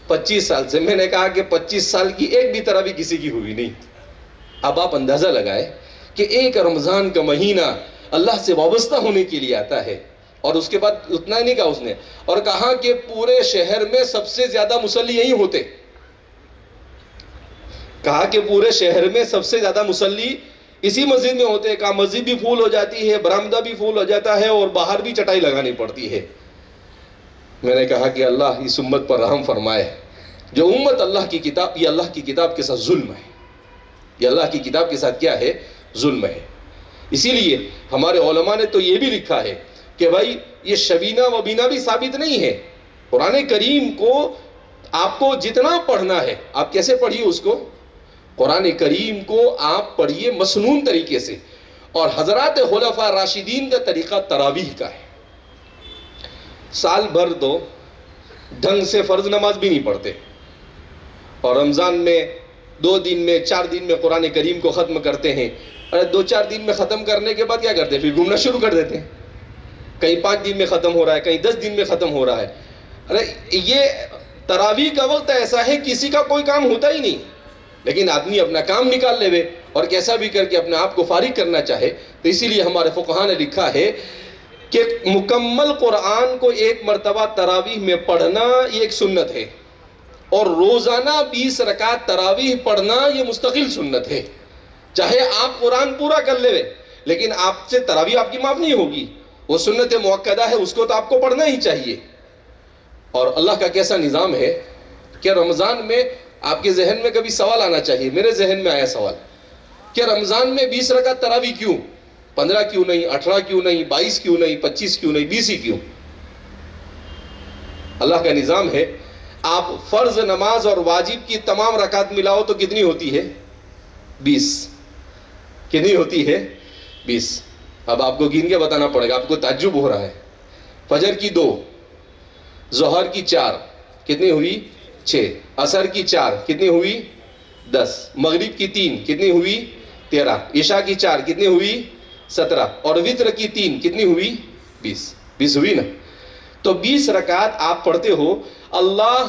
25 سال سے. میں نے کہا کہ 25 سال کی ایک بھی تراویح کسی کی ہوئی نہیں. اب آپ اندازہ لگائے کہ ایک رمضان کا مہینہ اللہ سے وابستہ ہونے کے لیے آتا ہے, اور اس کے بعد اتنا ہی نہیں کہا اس نے, اور کہا کہ پورے شہر میں سب سے زیادہ مصلی یہی ہوتے. کہا کہ پورے شہر میں سب سے زیادہ مصلی اسی مسجد میں ہوتے. کہا مسجد بھی پھول ہو جاتی ہے, برآمدہ بھی پھول ہو جاتا ہے, اور باہر بھی چٹائی لگانی پڑتی ہے. میں نے کہا کہ اللہ اس امت پر رحم فرمائے. جو امت اللہ کی کتاب, یہ اللہ کی کتاب کے ساتھ ظلم ہے. یہ اللہ کی کتاب کے ساتھ کیا ہے؟ ظلم ہے. اسی لیے ہمارے علماء نے تو یہ بھی لکھا ہے کہ بھائی یہ شبینہ وبینہ بھی ثابت نہیں ہے. قرآن کریم کو آپ کو جتنا پڑھنا ہے, آپ کیسے پڑھیے اس کو؟ قرآن کریم کو آپ پڑھیے مسنون طریقے سے. اور حضرات خلفاء راشدین کا طریقہ تراویح کا ہے. سال بھر تو ڈھنگ سے فرض نماز بھی نہیں پڑھتے, اور رمضان میں 2 دن میں 4 دن میں قرآن کریم کو ختم کرتے ہیں. ارے 2-4 دن میں ختم کرنے کے بعد کیا کرتے ہیں؟ پھر گھومنا شروع کر دیتے ہیں. کہیں 5 دن میں ختم ہو رہا ہے, کہیں 10 دن میں ختم ہو رہا ہے. ارے یہ تراویح کا وقت ایسا ہے کسی کا کوئی کام ہوتا ہی نہیں, لیکن آدمی اپنا کام نکال لے اور کیسا بھی کر کے اپنے آپ کو فارغ کرنا چاہے. تو اسی لیے ہمارے فقہاء نے لکھا ہے کہ مکمل قرآن کو ایک مرتبہ تراویح میں پڑھنا یہ ایک سنت ہے, اور روزانہ 20 رکعت تراویح پڑھنا یہ مستقل سنت ہے. چاہے آپ قرآن پورا کر لے لیکن آپ سے تراویح آپ کی معاف نہیں ہوگی. وہ سنت مؤکدہ ہے, اس کو تو آپ کو پڑھنا ہی چاہیے. اور اللہ کا کیسا نظام ہے کہ رمضان میں آپ کے ذہن میں کبھی سوال آنا چاہیے. میرے ذہن میں آیا سوال کہ رمضان میں 20 رکعت تراویح کیوں؟ 15 کیوں نہیں, 18 کیوں نہیں, 22 کیوں نہیں, 25 کیوں نہیں, 20 ہی کیوں؟ اللہ کا نظام ہے, آپ فرض نماز اور واجب کی تمام رکعت ملاؤ تو کتنی ہوتی ہے؟ 20. کتنی ہوتی ہے؟ 20. اب آپ کو گن کے بتانا پڑے گا, آپ کو تعجب ہو رہا ہے. فجر کی 2, ظہر کی 4, کتنی ہوئی؟ 6. عصر کی 4, کتنی ہوئی؟ 10. مغرب کی 3, کتنی ہوئی؟ 13. عشاء کی 4, کتنی ہوئی؟ 17. اور وتر کی 3, کتنی ہوئی؟ 20. 20 ہوئی نا. تو 20 رکعت آپ پڑھتے ہو, اللہ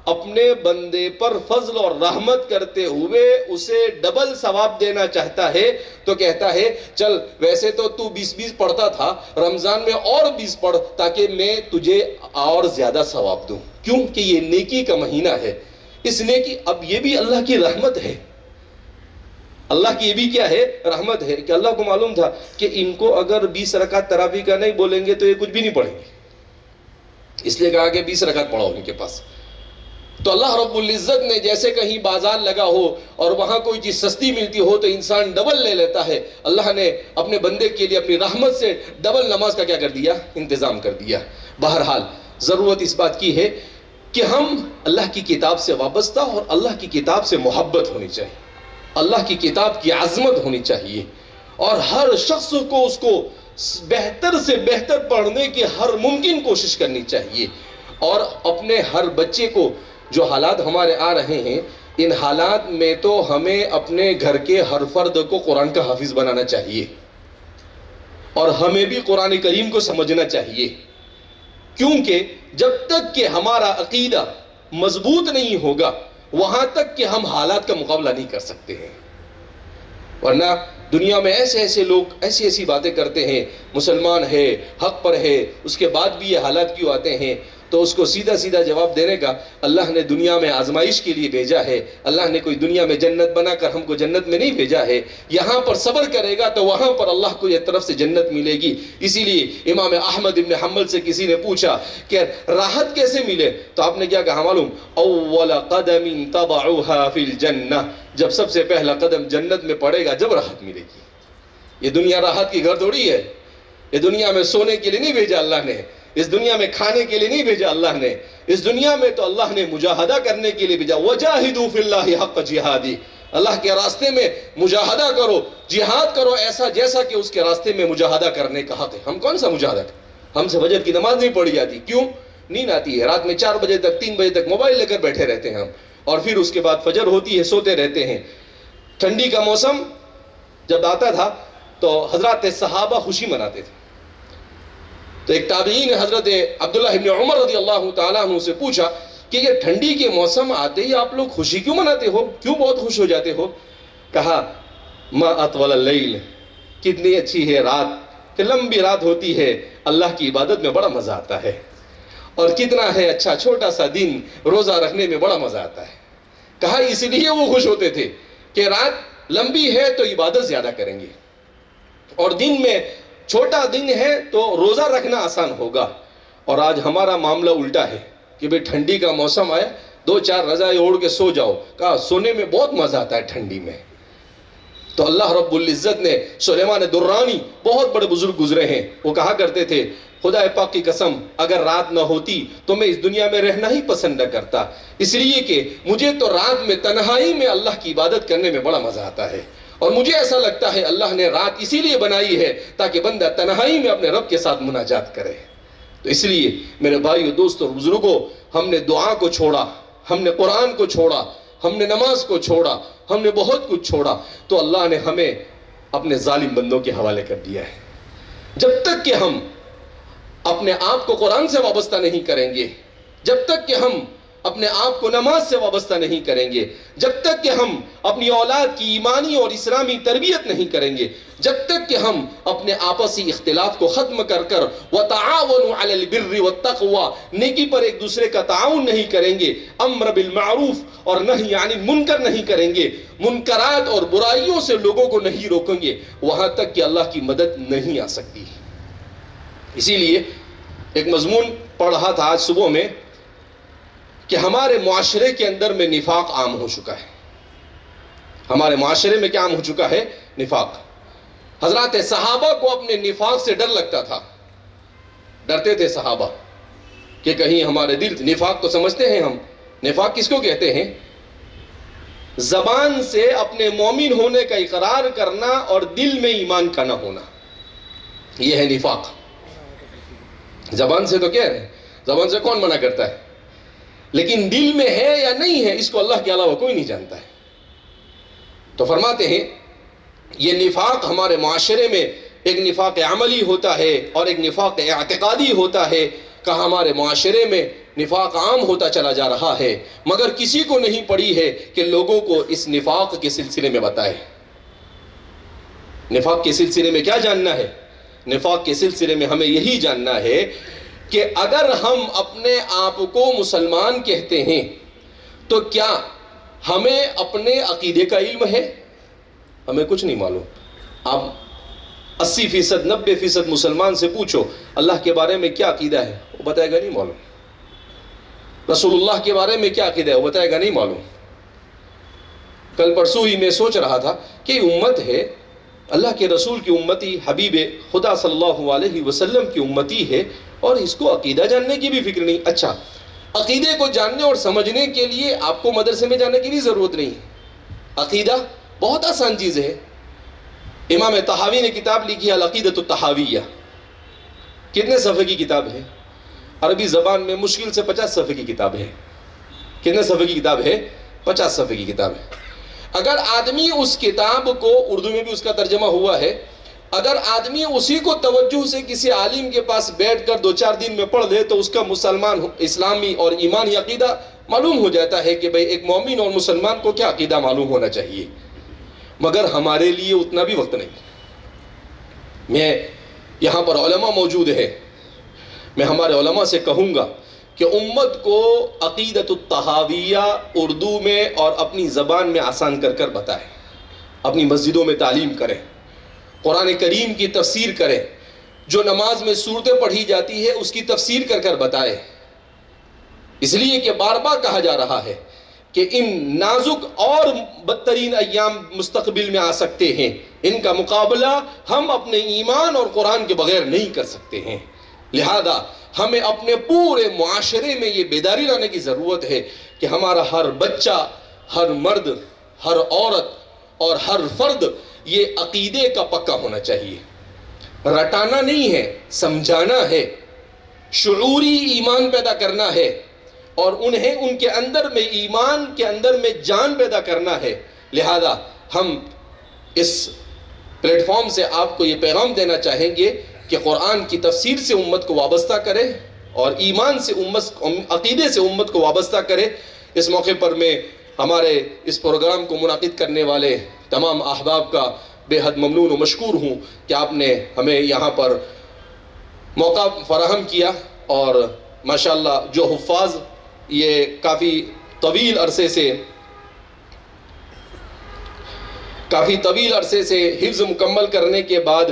اپنے بندے پر فضل اور رحمت کرتے ہوئے اسے ڈبل ثواب دینا چاہتا ہے, تو کہتا ہے چل ویسے تو 20 پڑھتا تھا, رمضان میں اور 20 پڑھ تاکہ میں تجھے اور زیادہ ثواب دوں. کیوں کہ یہ نیکی کا مہینہ ہے. اس نیکی, اب یہ بھی اللہ کی رحمت ہے. اللہ کی یہ بھی کیا ہے؟ رحمت ہے. کہ اللہ کو معلوم تھا کہ ان کو اگر 20 رکعت تراویح کا نہیں بولیں گے تو یہ کچھ بھی نہیں پڑھیں گے, اس لیے کہا کہ 20 رکعت پڑھو ان کے پاس. تو اللہ رب العزت نے جیسے کہیں بازار لگا ہو اور وہاں کوئی چیز سستی ملتی ہو تو انسان ڈبل لے لیتا ہے, اللہ نے اپنے بندے کے لیے اپنی رحمت سے ڈبل نماز کا کیا کر دیا؟ انتظام کر دیا. بہرحال ضرورت اس بات کی ہے کہ ہم اللہ کی کتاب سے وابستہ اور اللہ کی کتاب سے محبت ہونی چاہیے, اللہ کی کتاب کی عظمت ہونی چاہیے, اور ہر شخص کو اس کو بہتر سے بہتر پڑھنے کی ہر ممکن کوشش کرنی چاہیے. اور اپنے ہر بچے کو, جو حالات ہمارے آ رہے ہیں ان حالات میں تو ہمیں اپنے گھر کے ہر فرد کو قرآن کا حافظ بنانا چاہیے, اور ہمیں بھی قرآن کریم کو سمجھنا چاہیے. کیونکہ جب تک کہ ہمارا عقیدہ مضبوط نہیں ہوگا وہاں تک کہ ہم حالات کا مقابلہ نہیں کر سکتے ہیں. ورنہ دنیا میں ایسے لوگ ایسی باتیں کرتے ہیں, مسلمان ہے, حق پر ہے, اس کے بعد بھی یہ حالات کیوں آتے ہیں؟ تو اس کو سیدھا جواب دینے کا, اللہ نے دنیا میں آزمائش کے لیے بھیجا ہے. اللہ نے کوئی دنیا میں جنت بنا کر ہم کو جنت میں نہیں بھیجا ہے. یہاں پر صبر کرے گا تو وہاں پر اللہ کو یہ طرف سے جنت ملے گی. اسی لیے امام احمد ابن حنبل سے کسی نے پوچھا کہ راحت کیسے ملے, تو آپ نے کیا کہا معلوم؟ اول قدم تضعها فی الجنہ, جب سب سے پہلا قدم جنت میں پڑے گا جب راحت ملے گی. یہ دنیا راحت کی گھر تھوڑی ہے. یہ دنیا میں سونے کے لیے نہیں بھیجا اللہ نے, اس دنیا میں کھانے کے لیے نہیں بھیجا اللہ نے. اس دنیا میں تو اللہ نے مجاہدہ کرنے کے لیے بھیجا. وجاہدوا فی اللہ حق جہادی, اللہ کے راستے میں مجاہدہ کرو, جہاد کرو ایسا جیسا کہ اس کے راستے میں مجاہدہ کرنے کا حق ہے. ہم کون سا مجاہدہ کریں؟ ہم سے فجر کی نماز نہیں پڑھی جاتی. کیوں؟ نیند آتی ہے. رات میں 4 بجے تک 3 بجے تک موبائل لے کر بیٹھے رہتے ہیں ہم, اور پھر اس کے بعد فجر ہوتی ہے سوتے رہتے ہیں. ٹھنڈی کا موسم جب آتا تھا تو حضرات صحابہ خوشی مناتے تھے. تو ایک تابعین نے حضرت عبداللہ ابن عمر رضی اللہ تعالیٰ عنہ سے پوچھا کہ یہ ٹھنڈی کے موسم آتے ہی آپ لوگ خوشی کیوں مناتے ہو، کیوں بہت خوش ہو جاتے ہو؟ کہا ما اطول اللیل، کتنی اچھی ہے رات، کہ لمبی رات ہوتی ہے، اللہ کی عبادت میں بڑا مزہ آتا ہے، اور کتنا ہے اچھا چھوٹا سا دن، روزہ رکھنے میں بڑا مزہ آتا ہے۔ کہا اس لیے وہ خوش ہوتے تھے کہ رات لمبی ہے تو عبادت زیادہ کریں گے، اور دن میں چھوٹا دن ہے تو روزہ رکھنا آسان ہوگا۔ اور آج ہمارا معاملہ الٹا ہے کہ بھئی ٹھنڈی کا موسم آیا، 2-4 رضائیں اوڑھ کے سو جاؤ، کہا سونے میں بہت مزہ آتا ہے ٹھنڈی میں۔ تو اللہ رب العزت نے، سلیمان درانی بہت بڑے بزرگ گزرے ہیں، وہ کہا کرتے تھے خدا پاک کی قسم اگر رات نہ ہوتی تو میں اس دنیا میں رہنا ہی پسند نہ کرتا، اس لیے کہ مجھے تو رات میں تنہائی میں اللہ کی عبادت کرنے میں بڑا مزہ آتا ہے، اور مجھے ایسا لگتا ہے اللہ نے رات اسی لیے بنائی ہے تاکہ بندہ تنہائی میں اپنے رب کے ساتھ مناجات کرے۔ تو اس لیے میرے بھائیو دوستو اور بزرگوں، ہم نے دعا کو چھوڑا، ہم نے قرآن کو چھوڑا، ہم نے نماز کو چھوڑا، ہم نے بہت کچھ چھوڑا، تو اللہ نے ہمیں اپنے ظالم بندوں کے حوالے کر دیا ہے۔ جب تک کہ ہم اپنے آپ کو قرآن سے وابستہ نہیں کریں گے، جب تک کہ ہم اپنے آپ کو نماز سے وابستہ نہیں کریں گے، جب تک کہ ہم اپنی اولاد کی ایمانی اور اسلامی تربیت نہیں کریں گے، جب تک کہ ہم اپنے آپسی اختلاف کو ختم کر کر وَتَعَاوَنُوا عَلَى الْبِرِّ وَالتَّقْوَى نیکی پر ایک دوسرے کا تعاون نہیں کریں گے، امر بالمعروف اور نہی عن المنکر نہیں کریں گے، منکرات اور برائیوں سے لوگوں کو نہیں روکیں گے، وہاں تک کہ اللہ کی مدد نہیں آ سکتی۔ اسی لیے ایک مضمون پڑھ رہا تھا آج صبح میں کہ ہمارے معاشرے کے اندر میں نفاق عام ہو چکا ہے۔ ہمارے معاشرے میں کیا عام ہو چکا ہے؟ نفاق۔ حضرات صحابہ کو اپنے نفاق سے ڈر لگتا تھا، ڈرتے تھے صحابہ کہ کہیں ہمارے دل، نفاق تو سمجھتے ہیں ہم، نفاق کس کو کہتے ہیں؟ زبان سے اپنے مومن ہونے کا اقرار کرنا اور دل میں ایمان کا نہ ہونا، یہ ہے نفاق۔ زبان سے تو کہہ رہے ہیں، زبان سے کون منع کرتا ہے، لیکن دل میں ہے یا نہیں ہے اس کو اللہ کے علاوہ کوئی نہیں جانتا ہے۔ تو فرماتے ہیں یہ نفاق ہمارے معاشرے میں ایک نفاق عملی ہوتا ہے اور ایک نفاق اعتقادی ہوتا ہے، کہ ہمارے معاشرے میں نفاق عام ہوتا چلا جا رہا ہے، مگر کسی کو نہیں پڑی ہے کہ لوگوں کو اس نفاق کے سلسلے میں بتائے۔ نفاق کے سلسلے میں کیا جاننا ہے؟ نفاق کے سلسلے میں ہمیں یہی جاننا ہے کہ اگر ہم اپنے آپ کو مسلمان کہتے ہیں تو کیا ہمیں اپنے عقیدے کا علم ہے؟ ہمیں کچھ نہیں معلوم۔ آپ 80%، 90% مسلمان سے پوچھو اللہ کے بارے میں کیا عقیدہ ہے، وہ بتائے گا نہیں معلوم۔ رسول اللہ کے بارے میں کیا عقیدہ ہے، وہ بتائے گا نہیں معلوم۔ کل پرسوں ہی میں سوچ رہا تھا کہ امت ہے، اللہ کے رسول کی امتی، حبیب خدا صلی اللہ علیہ وسلم کی امتی ہے، اور اس کو عقیدہ جاننے کی بھی فکر نہیں۔ اچھا، عقیدے کو جاننے اور سمجھنے کے لیے آپ کو مدرسے میں جانے کی بھی ضرورت نہیں ہے۔ عقیدہ بہت آسان چیز ہے۔ امام طحاوی نے کتاب لکھی ہے العقیدۃ الطحاویہ، کتنے صفحے کی کتاب ہے؟ عربی زبان میں مشکل سے 50 صفحے کی کتاب ہے۔ کتنے صفحے کی کتاب ہے؟ 50 صفحے کی کتاب ہے۔ اگر آدمی اس کتاب کو، اردو میں بھی اس کا ترجمہ ہوا ہے، اگر آدمی اسی کو توجہ سے کسی عالم کے پاس بیٹھ کر 2-4 دن میں پڑھ لے تو اس کا مسلمان، اسلامی اور ایمانی عقیدہ معلوم ہو جاتا ہے کہ بھئی ایک مومن اور مسلمان کو کیا عقیدہ معلوم ہونا چاہیے۔ مگر ہمارے لیے اتنا بھی وقت نہیں۔ میں یہاں پر علماء موجود ہیں، میں ہمارے علماء سے کہوں گا کہ امت کو عقیدۃ الطحاویہ اردو میں اور اپنی زبان میں آسان کر کر بتائیں، اپنی مسجدوں میں تعلیم کریں، قرآن کریم کی تفسیر کریں، جو نماز میں صورتیں پڑھی جاتی ہے اس کی تفسیر کر کر بتائیں، اس لیے کہ بار بار کہا جا رہا ہے کہ ان نازک اور بدترین ایام مستقبل میں آ سکتے ہیں، ان کا مقابلہ ہم اپنے ایمان اور قرآن کے بغیر نہیں کر سکتے ہیں۔ لہذا ہمیں اپنے پورے معاشرے میں یہ بیداری لانے کی ضرورت ہے کہ ہمارا ہر بچہ، ہر مرد، ہر عورت اور ہر فرد یہ عقیدے کا پکا ہونا چاہیے۔ رٹانا نہیں ہے، سمجھانا ہے، شعوری ایمان پیدا کرنا ہے، اور انہیں ان کے اندر میں ایمان کے اندر میں جان پیدا کرنا ہے۔ لہذا ہم اس پلیٹ فارم سے آپ کو یہ پیغام دینا چاہیں گے کہ قرآن کی تفسیر سے امت کو وابستہ کریں، اور ایمان سے عقیدے سے امت کو وابستہ کرے۔ اس موقع پر میں ہمارے اس پروگرام کو منعقد کرنے والے تمام احباب کا بے حد ممنون و مشکور ہوں کہ آپ نے ہمیں یہاں پر موقع فراہم کیا، اور ماشاءاللہ جو حفاظ یہ کافی طویل عرصے سے حفظ مکمل کرنے کے بعد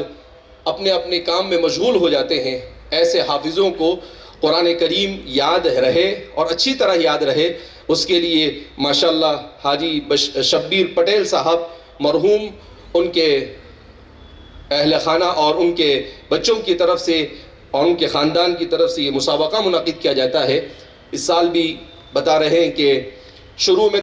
اپنے اپنے کام میں مشغول ہو جاتے ہیں، ایسے حافظوں کو قرآن کریم یاد رہے اور اچھی طرح یاد رہے، اس کے لیے ماشاءاللہ حاجی شبیر پٹیل صاحب مرحوم، ان کے اہل خانہ اور ان کے بچوں کی طرف سے اور ان کے خاندان کی طرف سے یہ مسابقہ منعقد کیا جاتا ہے۔ اس سال بھی بتا رہے ہیں کہ شروع میں